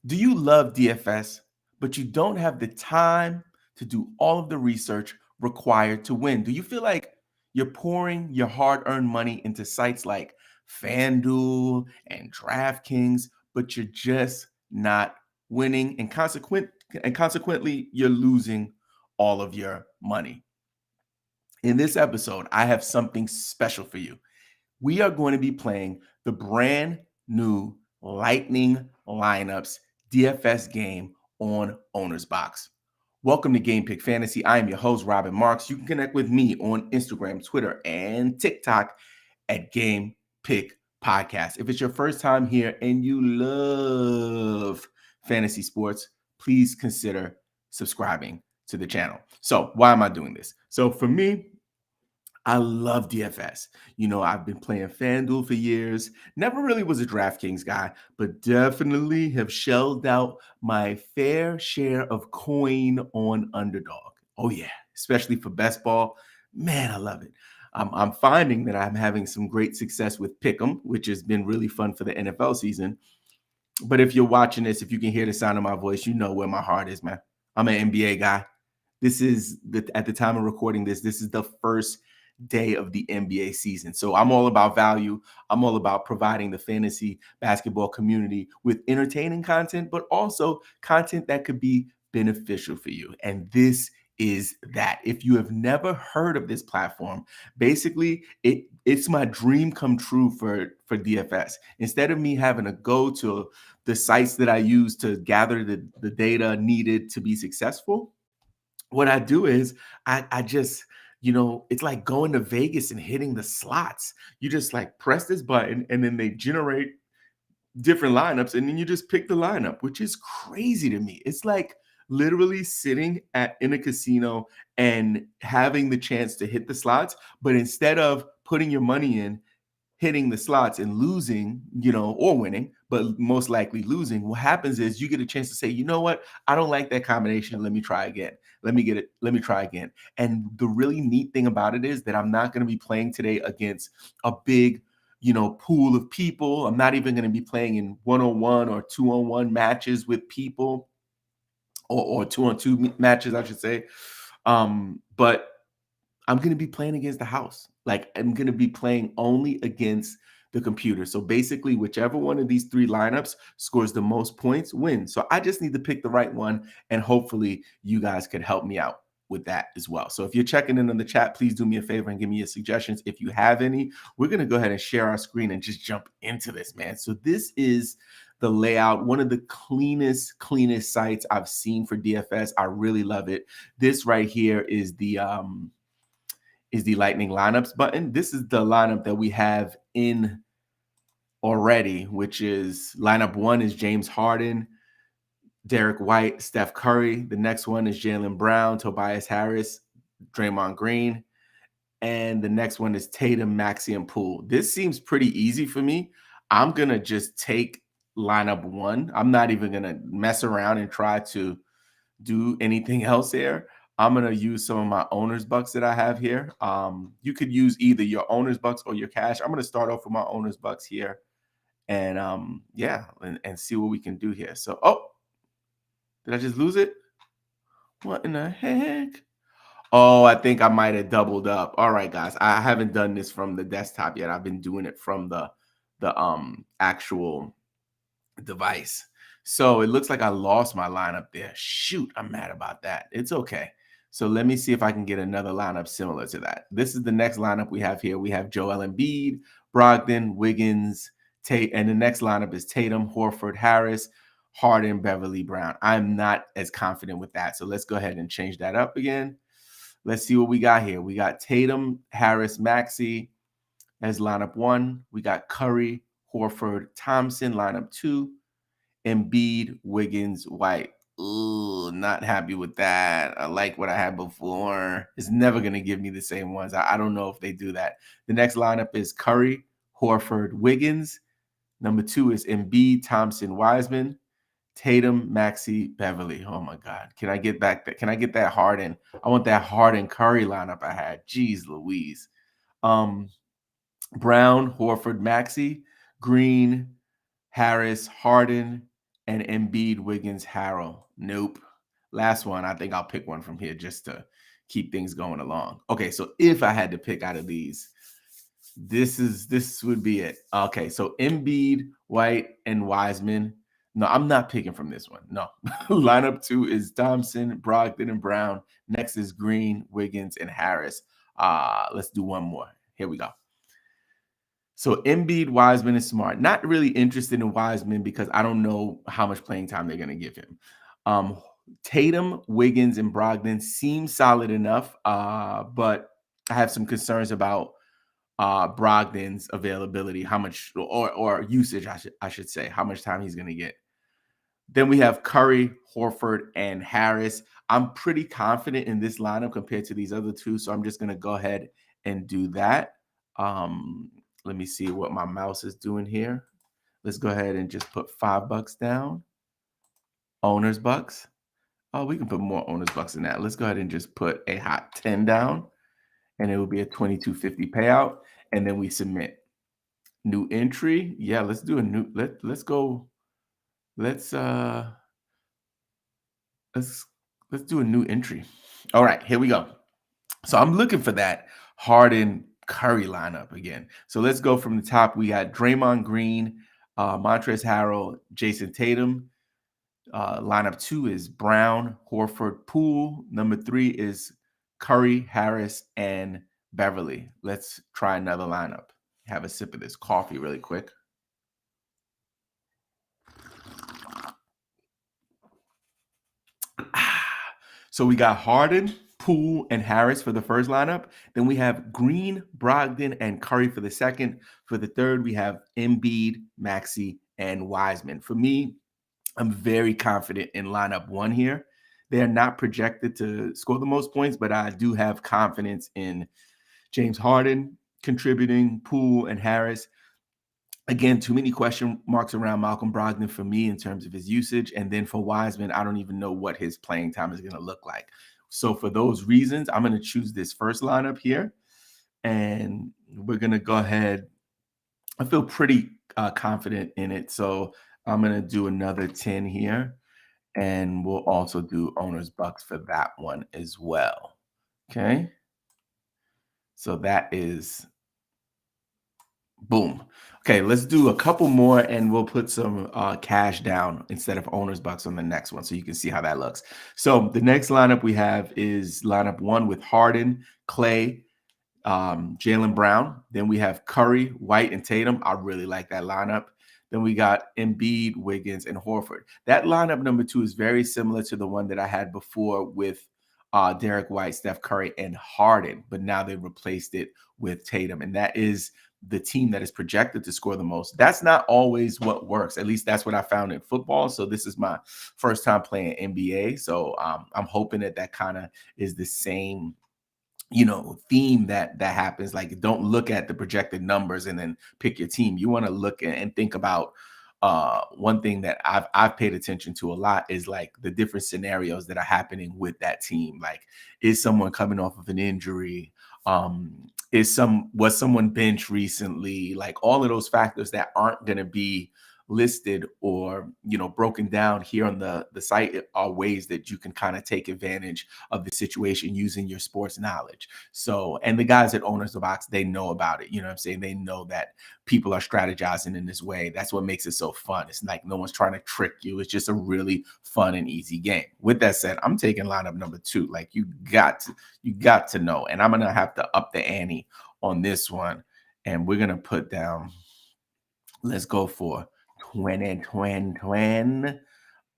Do you love DFS, but you don't have the time to do all of the research required to win? Do you feel like you're pouring your hard earned money into sites like FanDuel and DraftKings, but you're just not winning, and consequently, you're losing all of your money? In this episode, I have something special for you. We are going to be playing the brand new Lightning Lineups DFS game on Owner's Box. Welcome to Game Pick Fantasy. I am your host, Robin Marks. You can connect with me on Instagram, Twitter, and TikTok at Game Pick Podcast. If it's your first time here and you love fantasy sports, please consider subscribing to the channel. So, why am I doing this? So, for me, I love DFS. I've been playing FanDuel for years. Never really was a DraftKings guy, but definitely have shelled out my fair share of coin on Underdog. Oh, yeah, especially for best ball. Man, I love it. I'm finding that I'm having some great success with Pick'em, which has been really fun for the NFL season. But if you're watching this, if you can hear the sound of my voice, you know where my heart is, man. I'm an NBA guy. At the time of recording this is the first day of the NBA season. So I'm all about value. I'm all about providing the fantasy basketball community with entertaining content, but also content that could be beneficial for you. And this is that. If you have never heard of this platform, basically it's my dream come true for DFS. Instead of me having to go to the sites that I use to gather the data needed to be successful, what I do is I just, it's like going to Vegas and hitting the slots. You just like press this button and then they generate different lineups and then you just pick the lineup, which is crazy to me. It's like literally sitting in a casino and having the chance to hit the slots, but instead of putting your money in, hitting the slots and losing, or winning, but most likely losing, what happens is you get a chance to say, you know what? I don't like that combination. Let me try again. Let me get it. Let me try again. And the really neat thing about it is that I'm not going to be playing today against a big, pool of people. I'm not even going to be playing in 1-on-1 or 2-on-1 matches with people, or 2-on-2 matches, I should say. But I'm going to be playing against the house. Like, I'm going to be playing only against the computer. So basically, whichever one of these three lineups scores the most points wins. So I just need to pick the right one, and hopefully you guys could help me out with that as well. So if you're checking in on the chat, please do me a favor and give me your suggestions. If you have any, we're going to go ahead and share our screen and just jump into this, man. So this is the layout, one of the cleanest sites I've seen for DFS. I really love it. This right here is the Lightning Lineups button. This is the lineup that we have in already, which is lineup 1 is James Harden, Derek White, Steph Curry. The next one is Jaylen Brown, Tobias Harris, Draymond Green. And the next one is Tatum, Maxey, and Poole. This seems pretty easy for me. I'm going to just take lineup 1. I'm not even going to mess around and try to do anything else here. I'm going to use some of my owner's bucks that I have here. You could use either your owner's bucks or your cash. I'm going to start off with my owner's bucks here and and see what we can do here. So, did I just lose it? What in the heck? Oh, I think I might have doubled up. All right, guys. I haven't done this from the desktop yet. I've been doing it from the actual device. So it looks like I lost my lineup there. Shoot, I'm mad about that. It's okay. So let me see if I can get another lineup similar to that. This is the next lineup we have here. We have Joel Embiid, Brogdon, Wiggins, Tate, and the next lineup is Tatum, Horford, Harris, Harden, Beverly, Brown. I'm not as confident with that. So let's go ahead and change that up again. Let's see what we got here. We got Tatum, Harris, Maxey as lineup 1. We got Curry, Horford, Thompson, lineup 2. Embiid, Wiggins, White. Ooh, not happy with that. I like what I had before. It's never going to give me the same ones. I don't know if they do that. The next lineup is Curry, Horford, Wiggins. Number 2 is Embiid, Thompson, Wiseman, Tatum, Maxey, Beverly. Oh my God. Can I get back that? Can I get that Harden? I want that Harden Curry lineup I had. Jeez Louise. Brown, Horford, Maxey, Green, Harris, Harden, and Embiid, Wiggins, Harrell. Nope. Last one. I think I'll pick one from here just to keep things going along. Okay, so if I had to pick out of these, this would be it. Okay, so Embiid, White, and Wiseman. No, I'm not picking from this one. No. Lineup 2 is Thompson, Brogdon, and Brown. Next is Green, Wiggins, and Harris. Let's do one more. Here we go. So Embiid, Wiseman, is Smart. Not really interested in Wiseman because I don't know how much playing time they're going to give him. Tatum, Wiggins, and Brogdon seem solid enough, but I have some concerns about Brogdon's availability, how much or usage, I should say, how much time he's going to get. Then we have Curry, Horford, and Harris. I'm pretty confident in this lineup compared to these other two, so I'm just going to go ahead and do that. Let me see what my mouse is doing here. Let's go ahead and just put $5 down. Owner's bucks. Oh, we can put more owner's bucks than that. Let's go ahead and just put a hot 10 down, and it will be a $22.50 payout. And then we submit. New entry. Yeah, let's do a new. Let's go. Let's do a new entry. All right, here we go. So I'm looking for that Harden Curry lineup again. So let's go from the top. We got Draymond Green, Montrezl Harrell, Jason Tatum. Lineup 2 is Brown, Horford, Poole. Number 3 is Curry, Harris, and Beverly. Let's try another lineup. Have a sip of this coffee really quick. So we got Harden, Poole, and Harris for the first lineup. Then we have Green, Brogdon, and Curry for the second. For the third, we have Embiid, Maxey, and Wiseman. For me, I'm very confident in lineup 1 here. They are not projected to score the most points, but I do have confidence in James Harden contributing, Poole, and Harris. Again, too many question marks around Malcolm Brogdon for me in terms of his usage. And then for Wiseman, I don't even know what his playing time is going to look like. So for those reasons, I'm going to choose this first lineup here. And we're going to go ahead. I feel pretty confident in it. So I'm going to do another 10 here. And we'll also do owner's bucks for that one as well. Okay. So that is boom. Okay, let's do a couple more and we'll put some cash down instead of owner's bucks on the next one so you can see how that looks. So the next lineup we have is lineup 1 with Harden, Clay, Jaylen Brown. Then we have Curry, White, and Tatum. I really like that lineup. Then we got Embiid, Wiggins, and Horford. That lineup number 2 is very similar to the one that I had before with Derek White, Steph Curry, and Harden, but now they replaced it with Tatum. And that is the team that is projected to score the most. That's not always what works. At least that's what I found in football. So this is my first time playing NBA. So I'm hoping that kind of is the same theme that happens. Like, don't look at the projected numbers and then pick your team. You want to look and think about one thing that I've paid attention to a lot is like the different scenarios that are happening with that team. Like, is someone coming off of an injury? Was someone benched recently? Like, all of those factors that aren't going to be listed or broken down here on the site are ways that you can kind of take advantage of the situation using your sports knowledge. So, and the guys at Owners of Box, they know about it. You know what I'm saying? They know that people are strategizing in this way. That's what makes it so fun. It's like no one's trying to trick you. It's just a really fun and easy game. With that said, I'm taking lineup number 2. Like, you got to know, and I'm gonna have to up the ante on this one, and we're gonna put down. Let's go for 20.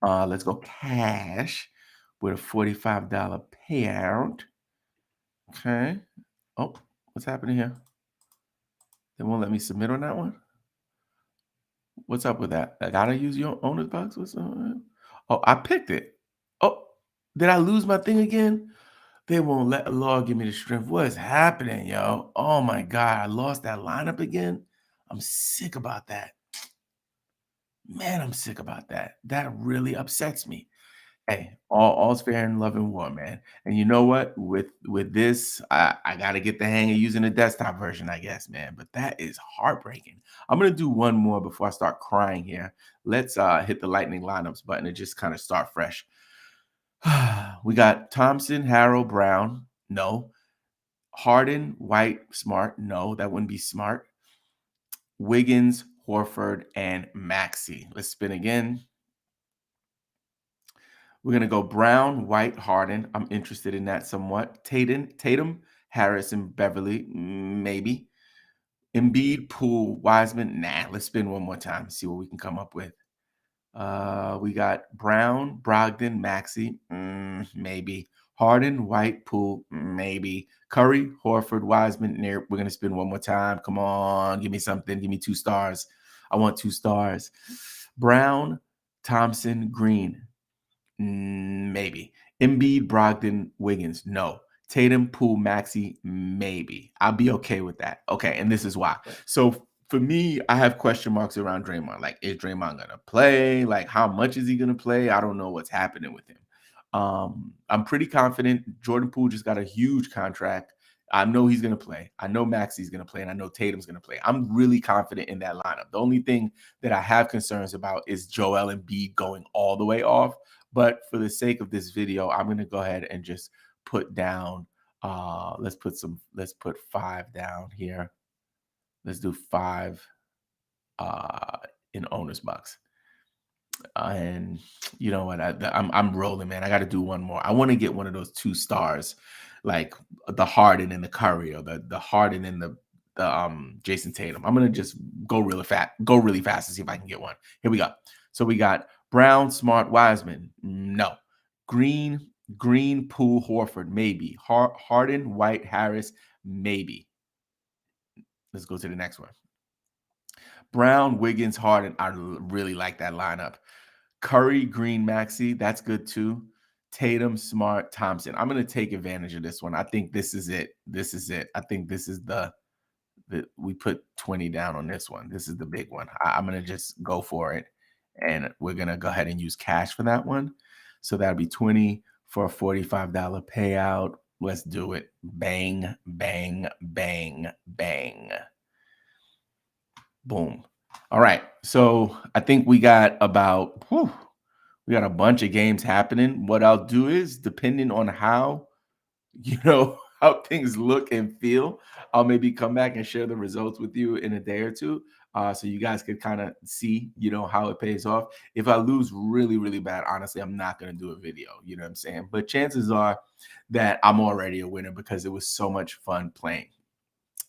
Let's go cash with a $45 payout. Okay. Oh, what's happening here? They won't let me submit on that one. What's up with that? I gotta use your owner's box. What's on? Oh, I picked it. Oh, did I lose my thing again? They won't let the law give me the strength. What is happening, yo? Oh my God, I lost that lineup again. I'm sick about that. Man, I'm sick about that. That really upsets me. Hey, all's fair in love and war, man. And you know what? With this, I got to get the hang of using the desktop version, I guess, man. But that is heartbreaking. I'm gonna do one more before I start crying here. Let's hit the lightning lineups button and just kind of start fresh. We got Thompson, Harrell, Brown. No. Harden, White, Smart. No, that wouldn't be smart. Wiggins, Horford, and Maxey. Let's spin again. We're gonna go Brown, White, Harden. I'm interested in that somewhat. Tatum, Harris, and Beverly, maybe. Embiid, Poole, Wiseman. Nah, let's spin one more time. See what we can come up with. We got Brown, Brogdon, Maxey, maybe. Harden, White, Poole, maybe. Curry, Horford, Wiseman. We're gonna spin one more time. Come on, give me something. Give me 2 stars. I want 2 stars. Brown, Thompson, Green. Maybe. Embiid, Brogdon, Wiggins. No. Tatum, Poole, Maxey. Maybe. I'll be okay with that. Okay, and this is why. So for me, I have question marks around Draymond. Like, is Draymond gonna play? Like, how much is he gonna play? I don't know what's happening with him. I'm pretty confident. Jordan Poole just got a huge contract. I know he's gonna play. I know Maxey's gonna play, and I know Tatum's gonna play. I'm really confident in that lineup. The only thing that I have concerns about is Joel Embiid going all the way off. But for the sake of this video, I'm going to go ahead and just put down, let's put 5 down here. Let's do 5 in owner's box. And you know what? I'm rolling, man. I got to do one more. I want to get one of those 2 stars, like the Harden and the Curry, or the Harden and the Jason Tatum. I'm gonna just go really fast to see if I can get one. Here we go. So we got Brown, Smart, Wiseman. No. Green, Poole, Horford. Maybe. Harden, White, Harris. Maybe. Let's go to the next one. Brown, Wiggins, Harden. I really like that lineup. Curry, Green, Maxey. That's good too. Tatum, Smart, Thompson. I'm going to take advantage of this one. I think this is it. This is it. I think this is the we put 20 down on this one. This is the big one. I'm going to just go for it. And we're going to go ahead and use cash for that one. So that'll be 20 for a $45 payout. Let's do it. Bang, bang, bang, bang. Boom. All right. So I think we got about, we got a bunch of games happening. What I'll do is, depending on how, how things look and feel, I'll maybe come back and share the results with you in a day or two. So you guys could kind of see, how it pays off. If I lose really, really bad, honestly, I'm not going to do a video. You know what I'm saying? But chances are that I'm already a winner because it was so much fun playing.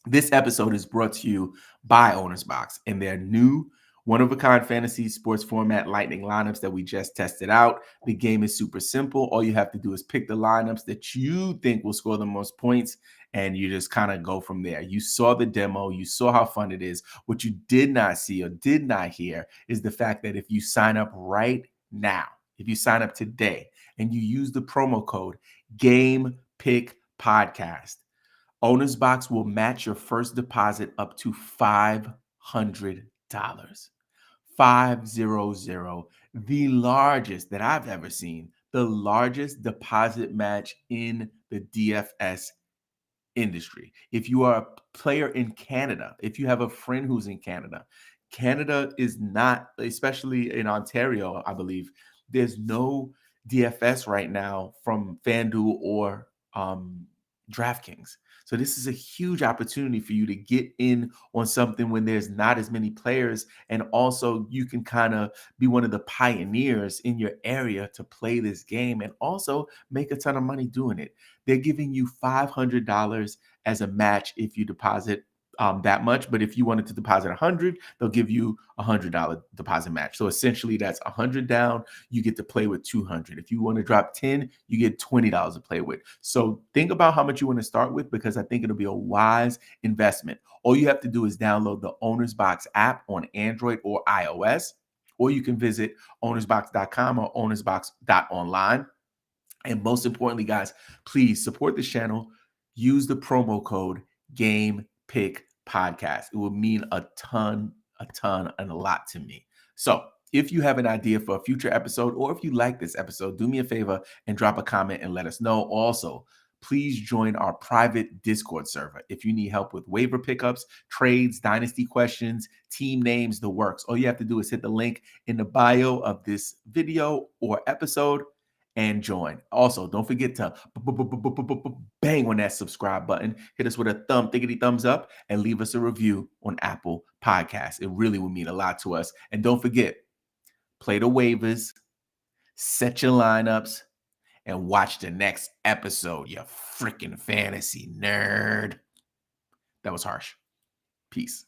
This episode is brought to you by Owner's Box and their new one-of-a-kind fantasy sports format lightning lineups that we just tested out. The game is super simple. All you have to do is pick the lineups that you think will score the most points, and you just kind of go from there. You saw the demo. You saw how fun it is. What you did not see or did not hear is the fact that if you sign up right now, if you sign up today and you use the promo code GamePickPodcast, Owner's Box will match your first deposit up to $500. 500, the largest that I've ever seen, the largest deposit match in the DFS industry. If you are a player in Canada, if you have a friend who's in Canada, Canada is not, especially in Ontario, I believe, there's no DFS right now from FanDuel or DraftKings. So this is a huge opportunity for you to get in on something when there's not as many players, and also you can kind of be one of the pioneers in your area to play this game and also make a ton of money doing it. They're giving you $500 as a match if you deposit that much, but if you wanted to deposit 100, they'll give you $100 deposit match. So essentially that's 100 down, you get to play with 200. If you want to drop 10, you get $20 to play with. So think about how much you want to start with, because I think it'll be a wise investment. All you have to do is download the Owner's Box app on Android or iOS, or you can visit ownersbox.com or ownersbox.online. And most importantly, guys, please support the channel. Use the promo code GamePickPodcast. It will mean a ton, and a lot to me. So If you have an idea for a future episode, or if you like this episode, do me a favor and drop a comment and let us know. Also, please join our private Discord server. If you need help with waiver pickups, trades, dynasty questions, team names, the works, all you have to do is hit the link in the bio of this video or episode and join. Also, don't forget to bang on that subscribe button. Hit us with a thumbs up, and leave us a review on Apple Podcasts. It really would mean a lot to us. And don't forget, play the waivers, set your lineups, and watch the next episode, you freaking fantasy nerd. That was harsh. Peace.